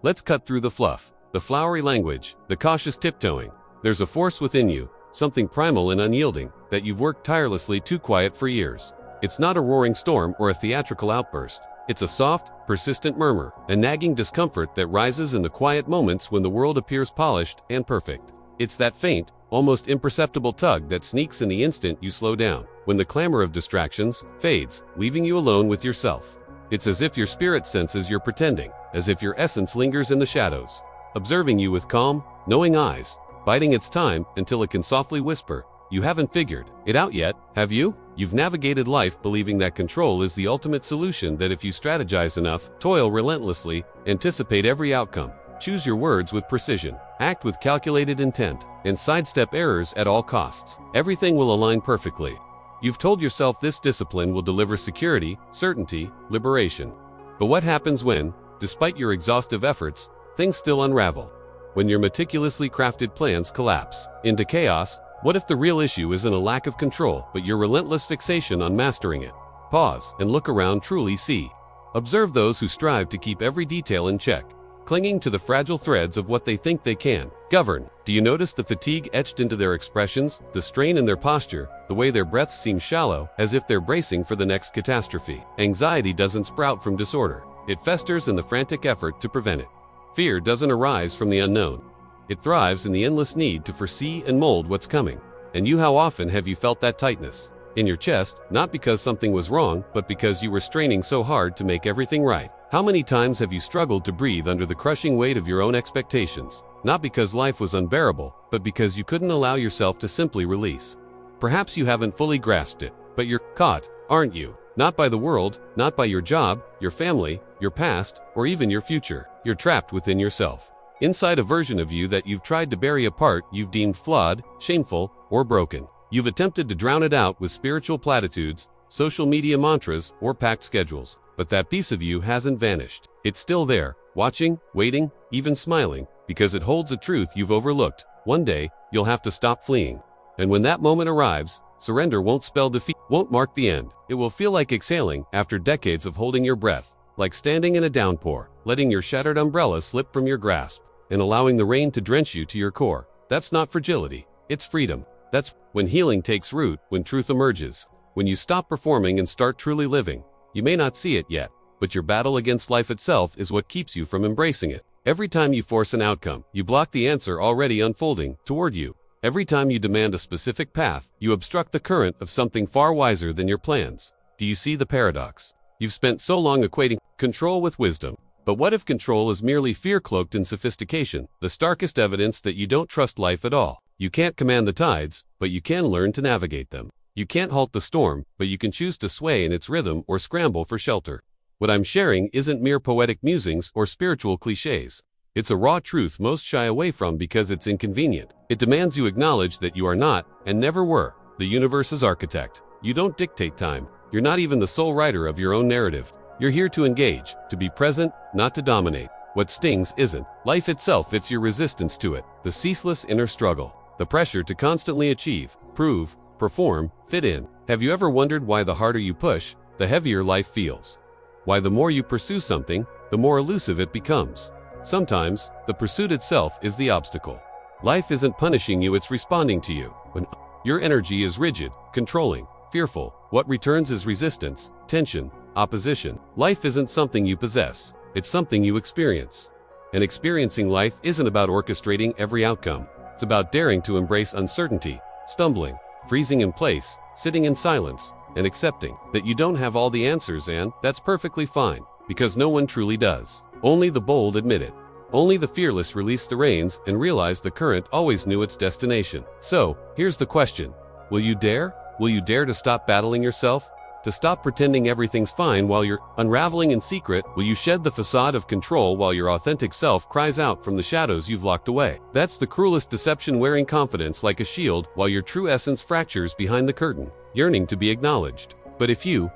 Let's cut through the fluff, the flowery language, the cautious tiptoeing. There's a force within you, something primal and unyielding, that you've worked tirelessly to quiet for years. It's not a roaring storm or a theatrical outburst. It's a soft, persistent murmur, a nagging discomfort that rises in the quiet moments when the world appears polished and perfect. It's that faint, almost imperceptible tug that sneaks in the instant you slow down, when the clamor of distractions fades, leaving you alone with yourself. It's as if your spirit senses you're pretending, as if your essence lingers in the shadows, observing you with calm, knowing eyes, biding its time until it can softly whisper, "You haven't figured it out yet, have you?" You've navigated life believing that control is the ultimate solution, that if you strategize enough, toil relentlessly, anticipate every outcome, choose your words with precision, act with calculated intent, and sidestep errors at all costs, everything will align perfectly. You've told yourself this discipline will deliver security, certainty, liberation. But what happens when, despite your exhaustive efforts, things still unravel? When your meticulously crafted plans collapse into chaos? What if the real issue isn't a lack of control, but your relentless fixation on mastering it? Pause and look around, truly see. Observe those who strive to keep every detail in check, clinging to the fragile threads of what they think they can govern. Do you notice the fatigue etched into their expressions, the strain in their posture, the way their breaths seem shallow, as if they're bracing for the next catastrophe? Anxiety doesn't sprout from disorder. It festers in the frantic effort to prevent it. Fear doesn't arise from the unknown. It thrives in the endless need to foresee and mold what's coming. And how often have you felt that tightness in your chest, not because something was wrong, but because you were straining so hard to make everything right? How many times have you struggled to breathe under the crushing weight of your own expectations? Not because life was unbearable, but because you couldn't allow yourself to simply release. Perhaps you haven't fully grasped it, but you're caught, aren't you? Not by the world, not by your job, your family, your past, or even your future. You're trapped within yourself. Inside a version of you that you've tried to bury apart, you've deemed flawed, shameful, or broken. You've attempted to drown it out with spiritual platitudes, social media mantras, or packed schedules. But that piece of you hasn't vanished. It's still there, watching, waiting, even smiling, because it holds a truth you've overlooked. One day, you'll have to stop fleeing. And when that moment arrives, surrender won't spell defeat, won't mark the end. It will feel like exhaling after decades of holding your breath, like standing in a downpour, letting your shattered umbrella slip from your grasp, and allowing the rain to drench you to your core. That's not fragility, it's freedom. That's when healing takes root, when truth emerges, when you stop performing and start truly living. You may not see it yet, but your battle against life itself is what keeps you from embracing it. Every time you force an outcome, you block the answer already unfolding toward you. Every time you demand a specific path, you obstruct the current of something far wiser than your plans. Do you see the paradox? You've spent so long equating control with wisdom. But what if control is merely fear cloaked in sophistication, the starkest evidence that you don't trust life at all? You can't command the tides, but you can learn to navigate them. You can't halt the storm, but you can choose to sway in its rhythm or scramble for shelter. What I'm sharing isn't mere poetic musings or spiritual cliches. It's a raw truth most shy away from because it's inconvenient. It demands you acknowledge that you are not, and never were, the universe's architect. You don't dictate time. You're not even the sole writer of your own narrative. You're here to engage, to be present, not to dominate. What stings isn't life itself, it's your resistance to it, the ceaseless inner struggle, the pressure to constantly achieve, prove, perform, fit in. Have you ever wondered why the harder you push, the heavier life feels? Why the more you pursue something, the more elusive it becomes? Sometimes, the pursuit itself is the obstacle. Life isn't punishing you, it's responding to you. When your energy is rigid, controlling, fearful, what returns is resistance, tension, opposition. Life isn't something you possess, it's something you experience. And experiencing life isn't about orchestrating every outcome. It's about daring to embrace uncertainty, stumbling, freezing in place, sitting in silence, and accepting that you don't have all the answers, and that's perfectly fine, because no one truly does. Only the bold admit it. Only the fearless release the reins and realize the current always knew its destination. So, here's the question. Will you dare? Will you dare to stop battling yourself? To stop pretending everything's fine while you're unraveling in secret? Will you shed the facade of control while your authentic self cries out from the shadows you've locked away? That's the cruelest deception, wearing confidence like a shield while your true essence fractures behind the curtain, yearning to be acknowledged. But if you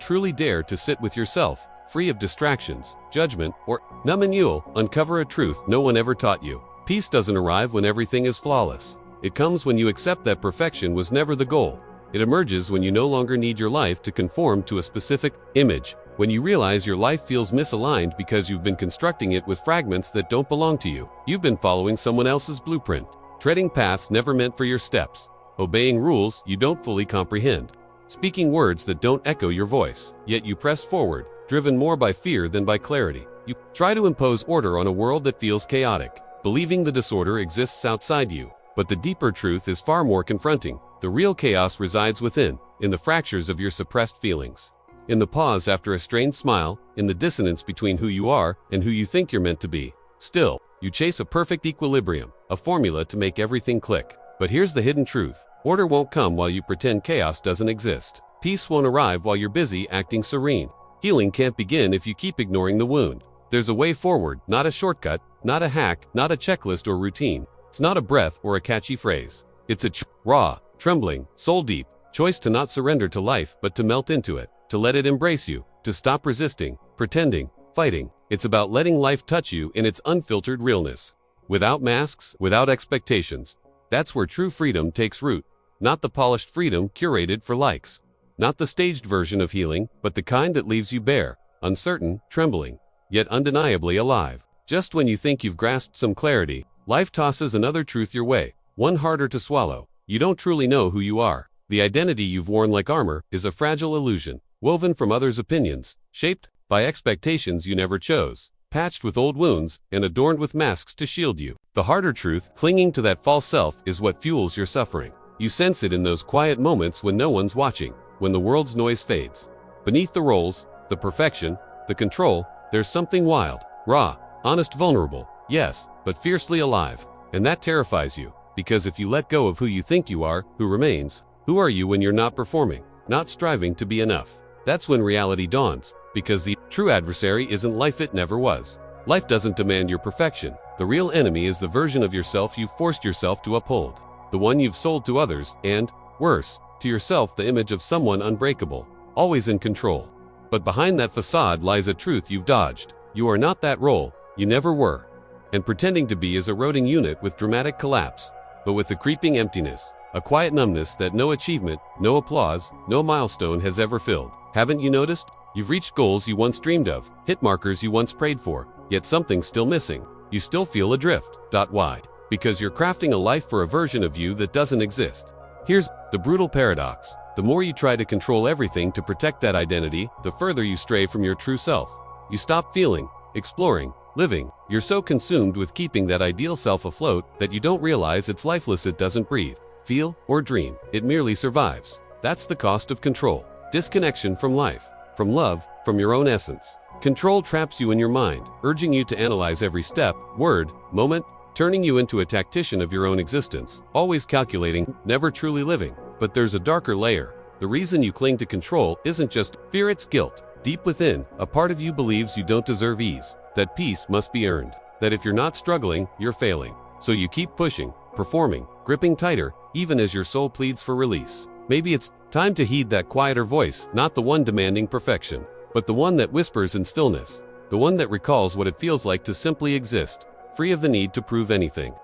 truly dare to sit with yourself, free of distractions, judgment, or numbing, you'll uncover a truth no one ever taught you. Peace doesn't arrive when everything is flawless. It comes when you accept that perfection was never the goal. It emerges when you no longer need your life to conform to a specific image, when you realize your life feels misaligned because you've been constructing it with fragments that don't belong to you. You've been following someone else's blueprint, treading paths never meant for your steps, obeying rules you don't fully comprehend, speaking words that don't echo your voice. Yet you press forward, driven more by fear than by clarity. You try to impose order on a world that feels chaotic, believing the disorder exists outside you. But the deeper truth is far more confronting. The real chaos resides within, in the fractures of your suppressed feelings, in the pause after a strained smile, in the dissonance between who you are and who you think you're meant to be. Still, you chase a perfect equilibrium, a formula to make everything click. But here's the hidden truth. Order won't come while you pretend chaos doesn't exist. Peace won't arrive while you're busy acting serene. Healing can't begin if you keep ignoring the wound. There's a way forward, not a shortcut, not a hack, not a checklist or routine. It's not a breath or a catchy phrase. It's a raw, trembling, soul-deep choice to not surrender to life but to melt into it, to let it embrace you, to stop resisting, pretending, fighting. It's about letting life touch you in its unfiltered realness, without masks, without expectations. That's where true freedom takes root, not the polished freedom curated for likes, not the staged version of healing, but the kind that leaves you bare, uncertain, trembling, yet undeniably alive. Just when you think you've grasped some clarity, life tosses another truth your way, one harder to swallow. You don't truly know who you are. The identity you've worn like armor is a fragile illusion, woven from others' opinions, shaped by expectations you never chose, patched with old wounds and adorned with masks to shield you. The harder truth, clinging to that false self, is what fuels your suffering. You sense it in those quiet moments when no one's watching, when the world's noise fades. Beneath the roles, the perfection, the control, there's something wild, raw, honest, vulnerable, yes, but fiercely alive. And that terrifies you, because if you let go of who you think you are, who remains? Who are you when you're not performing, not striving to be enough? That's when reality dawns, because the true adversary isn't life, it never was. Life doesn't demand your perfection. The real enemy is the version of yourself you've forced yourself to uphold, the one you've sold to others and, worse, to yourself, the image of someone unbreakable, always in control. But behind that facade lies a truth you've dodged. You are not that role, you never were. And pretending to be is eroding unit with dramatic collapse, but with a creeping emptiness, a quiet numbness that no achievement, no applause, no milestone has ever filled. Haven't you noticed? You've reached goals you once dreamed of, hit markers you once prayed for, yet something's still missing. You still feel adrift. Why? Because you're crafting a life for a version of you that doesn't exist. Here's the brutal paradox. The more you try to control everything to protect that identity, the further you stray from your true self. You stop feeling, exploring, living. You're so consumed with keeping that ideal self afloat that you don't realize it's lifeless. It doesn't breathe, feel, or dream. It merely survives. That's the cost of control. Disconnection from life, from love, from your own essence. Control traps you in your mind, urging you to analyze every step, word, moment, turning you into a tactician of your own existence, always calculating, never truly living. But there's a darker layer. The reason you cling to control isn't just fear, it's guilt. Deep within, a part of you believes you don't deserve ease, that peace must be earned, that if you're not struggling, you're failing. So you keep pushing, performing, gripping tighter, even as your soul pleads for release. Maybe it's time to heed that quieter voice, not the one demanding perfection, but the one that whispers in stillness, the one that recalls what it feels like to simply exist, free of the need to prove anything.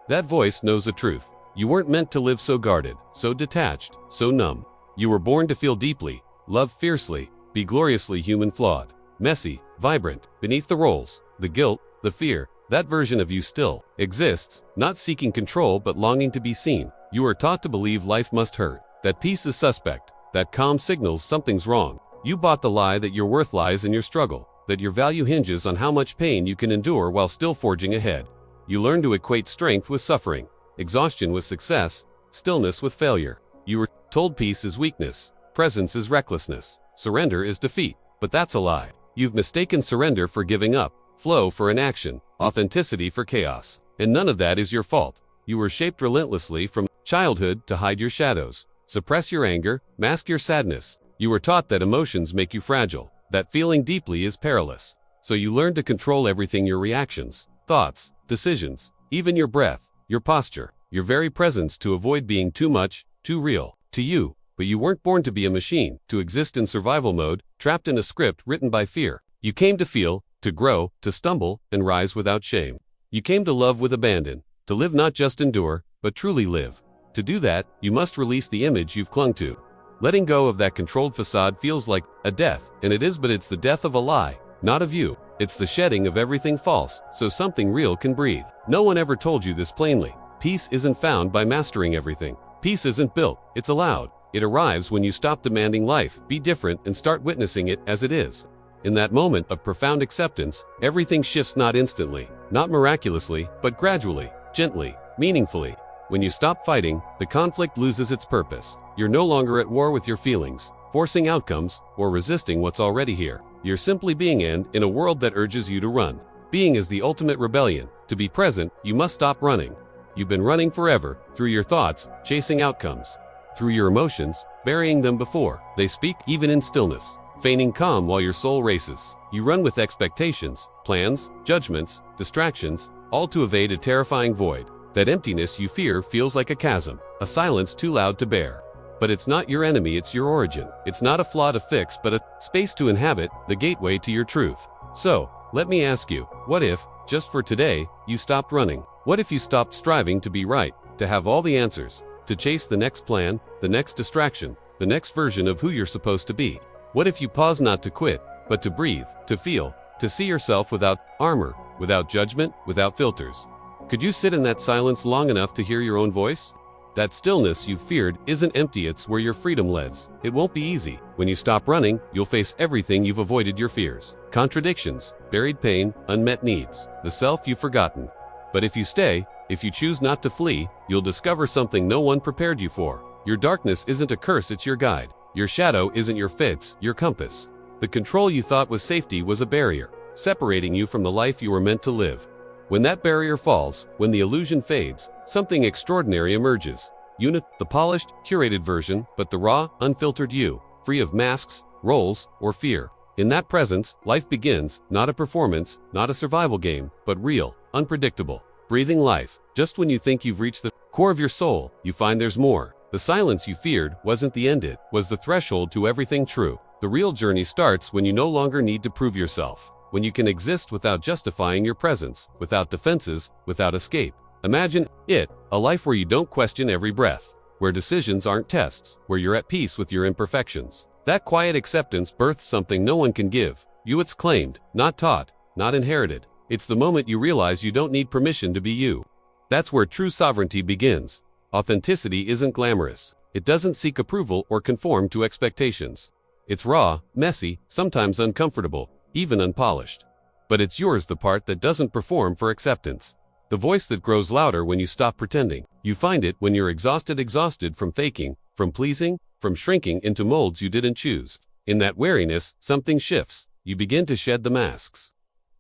That voice knows a truth. You weren't meant to live so guarded, so detached, so numb. You were born to feel deeply, love fiercely, be gloriously human, flawed, messy, vibrant. Beneath the roles, the guilt, the fear, that version of you still exists, not seeking control but longing to be seen. You are taught to believe life must hurt, that peace is suspect, that calm signals something's wrong. You bought the lie that your worth lies in your struggle, that your value hinges on how much pain you can endure while still forging ahead. You learn to equate strength with suffering, exhaustion with success, stillness with failure. You were told peace is weakness, presence is recklessness, surrender is defeat. But that's a lie. You've mistaken surrender for giving up, flow for inaction, authenticity for chaos. And none of that is your fault. You were shaped relentlessly from childhood to hide your shadows, suppress your anger, mask your sadness. You were taught that emotions make you fragile, that feeling deeply is perilous. So you learned to control everything, your reactions, thoughts, decisions, even your breath, your posture, your very presence, to avoid being too much, too real to you. But you weren't born to be a machine, to exist in survival mode, trapped in a script written by fear. You came to feel, to grow, to stumble, and rise without shame. You came to love with abandon, to live, not just endure, but truly live. To do that, you must release the image you've clung to, Letting go of that controlled facade feels like a death, and it is, but it's the death of a lie, not of you. It's the shedding of everything false, so something real can breathe. No one ever told you this plainly. Peace isn't found by mastering everything. Peace isn't built, it's allowed. It arrives when you stop demanding life be different and start witnessing it as it is. In that moment of profound acceptance, everything shifts, not instantly, not miraculously, but gradually, gently, meaningfully. When you stop fighting, the conflict loses its purpose. You're no longer at war with your feelings, forcing outcomes, or resisting what's already here. You're simply being, and in a world that urges you to run. Being is the ultimate rebellion. To be present, you must stop running. You've been running forever, through your thoughts, chasing outcomes. Through your emotions, burying them before they speak, even in stillness. Feigning calm while your soul races. You run with expectations, plans, judgments, distractions, all to evade a terrifying void. That emptiness you fear feels like a chasm, a silence too loud to bear. But it's not your enemy, it's your origin. It's not a flaw to fix, but a space to inhabit, the gateway to your truth. So, let me ask you, what if, just for today, you stopped running? What if you stopped striving to be right, to have all the answers, to chase the next plan, the next distraction, the next version of who you're supposed to be? What if you pause not to quit, but to breathe, to feel, to see yourself without armor, without judgment, without filters? Could you sit in that silence long enough to hear your own voice? That stillness you feared isn't empty, it's where your freedom lives. It won't be easy. When you stop running, you'll face everything you've avoided, your fears, contradictions, buried pain, unmet needs, the self you've forgotten. But if you stay, if you choose not to flee, you'll discover something no one prepared you for. Your darkness isn't a curse, it's your guide. Your shadow isn't your fits, your compass. The control you thought was safety was a barrier, separating you from the life you were meant to live. When that barrier falls, when the illusion fades, something extraordinary emerges. The polished, curated version, but the raw, unfiltered you, free of masks, roles, or fear. In that presence, life begins, not a performance, not a survival game, but real, unpredictable, breathing life. Just when you think you've reached the core of your soul, you find there's more. The silence you feared wasn't the end, it was the threshold to everything true. The real journey starts when you no longer need to prove yourself. When you can exist without justifying your presence, without defenses, without escape. Imagine it, a life where you don't question every breath, where decisions aren't tests, where you're at peace with your imperfections. That quiet acceptance births something no one can give you. It's claimed, not taught, not inherited. It's the moment you realize you don't need permission to be you. That's where true sovereignty begins. Authenticity isn't glamorous. It doesn't seek approval or conform to expectations. It's raw, messy, sometimes uncomfortable, even unpolished. But it's yours, the part that doesn't perform for acceptance. The voice that grows louder when you stop pretending. You find it when you're exhausted from faking, from pleasing, from shrinking into molds you didn't choose. In that wariness, something shifts. You begin to shed the masks.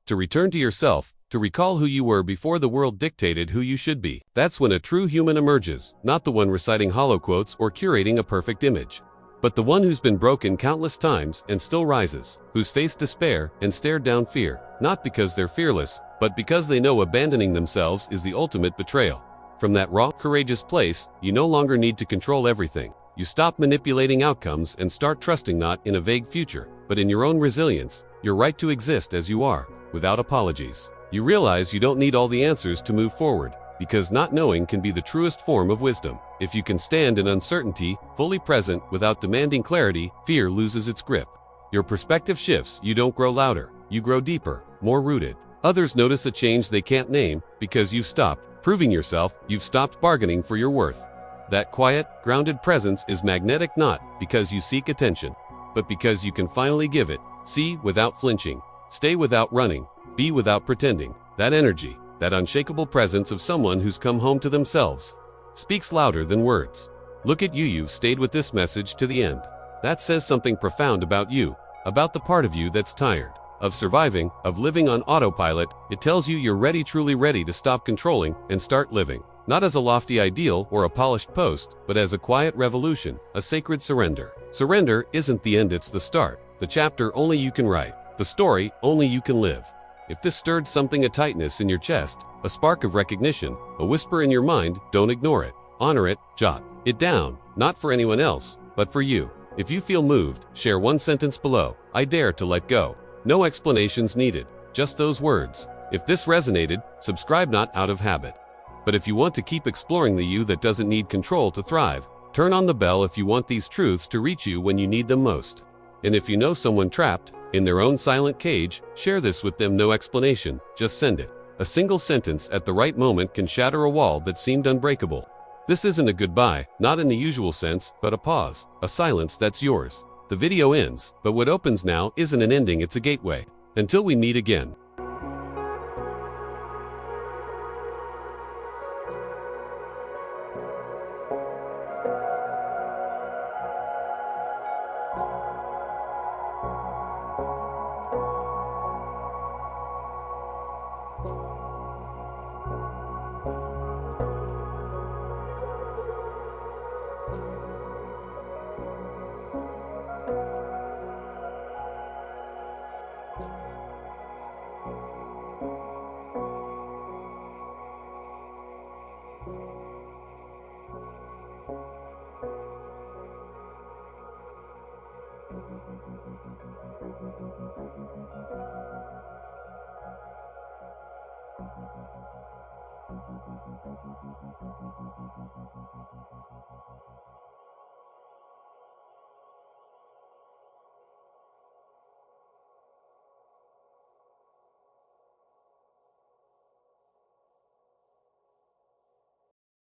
To return to yourself, to recall who you were before the world dictated who you should be. That's when a true human emerges, not the one reciting hollow quotes or curating a perfect image, but the one who's been broken countless times and still rises, who's faced despair and stared down fear, not because they're fearless, but because they know abandoning themselves is the ultimate betrayal. From that raw, courageous place, you no longer need to control everything. You stop manipulating outcomes and start trusting not in a vague future, but in your own resilience, your right to exist as you are, without apologies. You realize you don't need all the answers to move forward, because not knowing can be the truest form of wisdom. If you can stand in uncertainty, fully present, without demanding clarity, fear loses its grip. Your perspective shifts, you don't grow louder, you grow deeper, more rooted. Others notice a change they can't name, because you've stopped proving yourself, you've stopped bargaining for your worth. That quiet, grounded presence is magnetic, not because you seek attention, but because you can finally give it. See without flinching, stay without running, be without pretending. That energy, that unshakable presence of someone who's come home to themselves, speaks louder than words. Look at you, you've stayed with this message to the end. That says something profound about you, about the part of you that's tired of surviving, of living on autopilot. It tells you you're ready, truly ready to stop controlling and start living. Not as a lofty ideal or a polished post, but as a quiet revolution, a sacred surrender. Surrender isn't the end, it's the start. The chapter only you can write. The story only you can live. If this stirred something, a tightness in your chest, a spark of recognition, a whisper in your mind, don't ignore it. Honor it, jot it down, not for anyone else, but for you. If you feel moved, share one sentence below. I dare to let go. No explanations needed, just those words. If this resonated, subscribe, not out of habit, but if you want to keep exploring the you that doesn't need control to thrive. Turn on the bell if you want these truths to reach you when you need them most. And if you know someone trapped in their own silent cage, share this with them. No explanation, just send it. A single sentence at the right moment can shatter a wall that seemed unbreakable. This isn't a goodbye, not in the usual sense, but a pause, a silence that's yours. The video ends, but what opens now isn't an ending, it's a gateway. Until we meet again.